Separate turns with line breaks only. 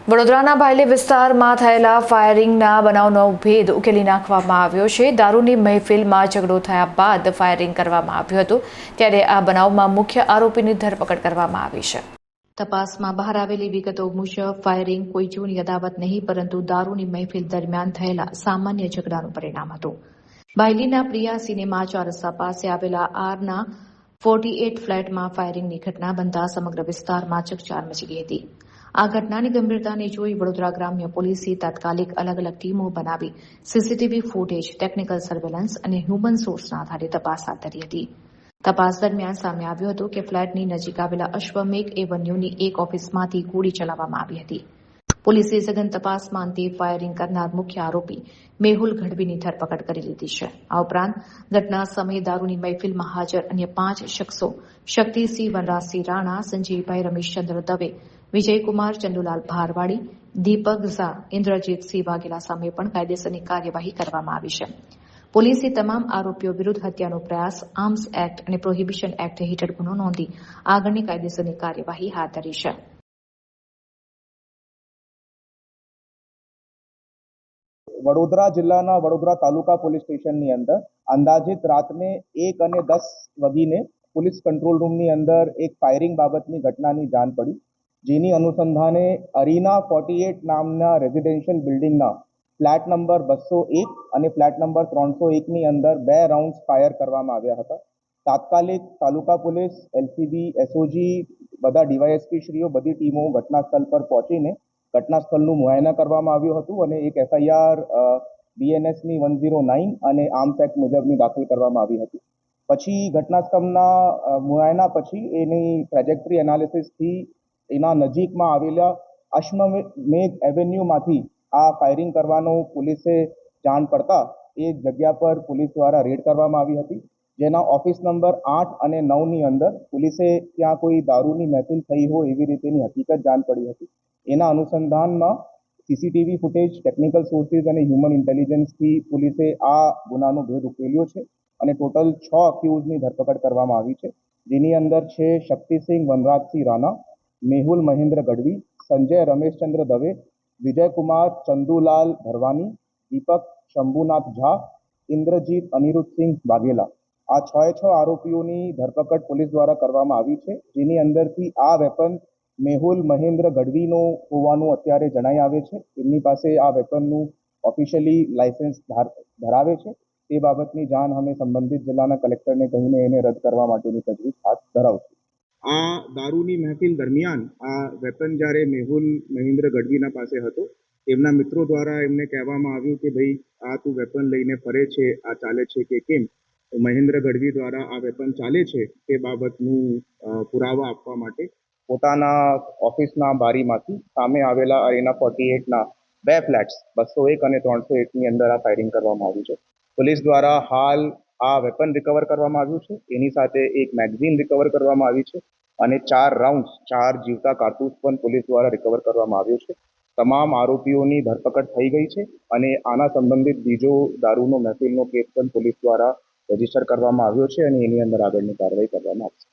વડોદરાના ભાયલી વિસ્તારમાં થયેલા ફાયરિંગના બનાવનો ભેદ ઉકેલી નાખવામાં આવ્યો છે। દારૂની મહેફિલમાં ઝઘડો થયા બાદ ફાયરિંગ કરવામાં આવ્યું હતું, ત્યારે આ બનાવમાં મુખ્ય આરોપીની ધરપકડ કરવામાં આવી છે। તપાસમાં બહાર આવેલી વિગતો મુજબ ફાયરિંગ કોઈ જૂની અદાવત નહીં, પરંતુ દારૂની મહેફિલ દરમિયાન થયેલા સામાન્ય ઝઘડાનું પરિણામ હતું। ભાયલીના પ્રિયા સિનેમા ચાર રસ્તા પાસે આવેલા આરના 48 ફ્લેટમાં ફાયરિંગની ઘટના બનતા સમગ્ર વિસ્તારમાં ચકચાર મચી ગઈ હતી। આ ઘટનાની ગંભીરતાને જોઈ વડોદરા ગ્રામ્ય પોલીસે તાત્કાલિક અલગ અલગ ટીમો બનાવી સીસીટીવી ફૂટેજ, ટેકનિકલ સર્વેલન્સ અને હ્યુમન સોર્સના આધારે તપાસ હાથ ધરી હતી। તપાસ દરમિયાન સામે આવ્યું હતું કે ફ્લેટની નજીક આવેલા અશ્વમેઘ એવન્યુની એક ઓફિસમાંથી ગોળી ચલાવવામાં આવી હતી। પોલીસે સઘન તપાસમાં અંતે ફાયરિંગ કરનાર મુખ્ય આરોપી મેહુલ ગઢવીની ધરપકડ કરી લીધી છે। આ ઉપરાંત ઘટના સમયે દારૂની મહેફિલમાં હાજર અન્ય 5 શખ્સો શક્તિસિંહ વનરાજસિંહ રાણા, સંજયભાઈ રમેશચંદ્ર દવે, વિજયકુમાર ચંદુલાલ ભારવાડી, દીપક ઝા, ઇન્દ્રજીતસિંહ વાઘેલા સામે પણ કાયદેસરની કાર્યવાહી કરવામાં આવી છે। પોલીસે તમામ આરોપીઓ વિરુદ્ધ હત્યાનો પ્રયાસ, આર્મ્સ એક્ટ અને પ્રોહિબિશન એક્ટ હેઠળ ગુનો નોંધી આગળની કાયદેસરની કાર્યવાહી હાથ ધરી છે।
વડોદરા જિલ્લાના વડોદરા તાલુકા પોલીસ સ્ટેશનની અંદર અંદાજિત રાતને 1 અને 10 વાગીને પોલીસ કંટ્રોલ રૂમની અંદર એક ફાયરિંગ બાબતની ઘટનાની જાણ પડી, જેની અનુસંધાને અરીના 48 નામના રેઝિડેન્શિયલ બિલ્ડિંગના ફ્લેટ નંબર 201 અને ફ્લેટ નંબર 301ની અંદર 2 રાઉન્ડ્સ ફાયર કરવામાં આવ્યા હતા। તાત્કાલિક તાલુકા પોલીસ, એલસીબી, એસઓજી, બધા ડીવાયએસપી શ્રીઓ, બધી ટીમો ઘટના સ્થળ પર પહોંચીને ઘટના સ્થળનું મુઆયના કરવામાં આવ્યું હતું અને એક એફઆઈઆર બીએનએસની 109 અને આર્મ્સ એક્ટ મુજબની દાખલ કરવામાં આવી હતી। પછી ઘટના સ્થળના મુઆયના પછી એની ટ્રેજેક્ટરી એનાલિસિસથી એના નજીકમાં આવેલા અશ્વમેઘ એવન્યુમાંથી આ ફાયરિંગ કરવાનો પોલીસે જાણ પડતા એ જગ્યા પર પોલીસ દ્વારા રેડ કરવામાં આવી હતી, જેના ઓફિસ નંબર 8 અને 9ની અંદર પોલીસે ત્યાં કોઈ દારૂની મહેફિલ થઈ હોય એવી રીતેની હકીકત જાણ પડી હતી। એના અનુસંધાનમાં સીસીટીવી ફૂટેજ, ટેકનિકલ સોર્સિસ અને હ્યુમન ઇન્ટેલિજન્સથી પોલીસે આ ગુનાનો ભેદ ઉકેલ્યો છે અને ટોટલ 6 અક્યુઝની ધરપકડ કરવામાં આવી છે, જેની અંદર છે શક્તિસિંહ વનરાજસિંહ રાણા, મેહુલ મહેન્દ્ર ગઢવી, સંજય રમેશચંદ્ર દવે, વિજયકુમાર ચંદુલાલ ભરવાની, દીપક શંભુનાથ ઝા, ઇન્દ્રજીત અનિરુદ્ધસિંહ વાઘેલા। આ 6 આરોપીઓની ધરપકડ પોલીસ દ્વારા કરવામાં આવી છે, જેની અંદરથી આ વેપન મેહુલ મહેન્દ્ર ગઢવીનો હોવાનું અત્યારે જણાઈ આવે છે। એમની પાસે આ વેપનનું ઓફિશિયલી લાયસન્સ ધરાવે છે। તે બાબતની જાણ અમે સંબંધિત જિલ્લાના કલેક્ટરને કહીને એને રદ કરવા માટેની તજવીજ હાથ ધરાવશું।
આ દારૂની મહેફિલ દરમિયાન આ વેપન જ્યારે મેહુલ મહેન્દ્ર ગઢવીના પાસે હતો, એમના મિત્રો દ્વારા એમને કહેવામાં આવ્યું કે ભાઈ આ તું વેપન લઈને ફરે છે, આ ચાલે છે કે કેમ? મહેન્દ્ર ગઢવી દ્વારા આ વેપન ચાલે છે તે બાબતનું પુરાવા આપવા માટે
પોતાના ઓફિસના બારીમાંથી સામે આવેલા અરીના 48ના 2 ફ્લેટ્સ 201 અને 301ની અંદર આ ફાયરિંગ કરવામાં આવ્યું છે। પોલીસ દ્વારા હાલ આ વેપન રિકવર કરવામાં આવ્યું છે, એની સાથે એક મેગઝીન રિકવર કરવામાં આવી છે અને 4 રાઉન્ડ્સ, 4 જીવતા કારતૂસ પણ પોલીસ દ્વારા રિકવર કરવામાં આવ્યો છે। તમામ આરોપીઓની ધરપકડ થઈ ગઈ છે અને આના સંબંધિત બીજો દારૂનો મહેફિલનો કેસ પણ પોલીસ દ્વારા રજીસ્ટર કરવામાં આવ્યો છે અને એની અંદર આગળની કાર્યવાહી કરવામાં આવશે।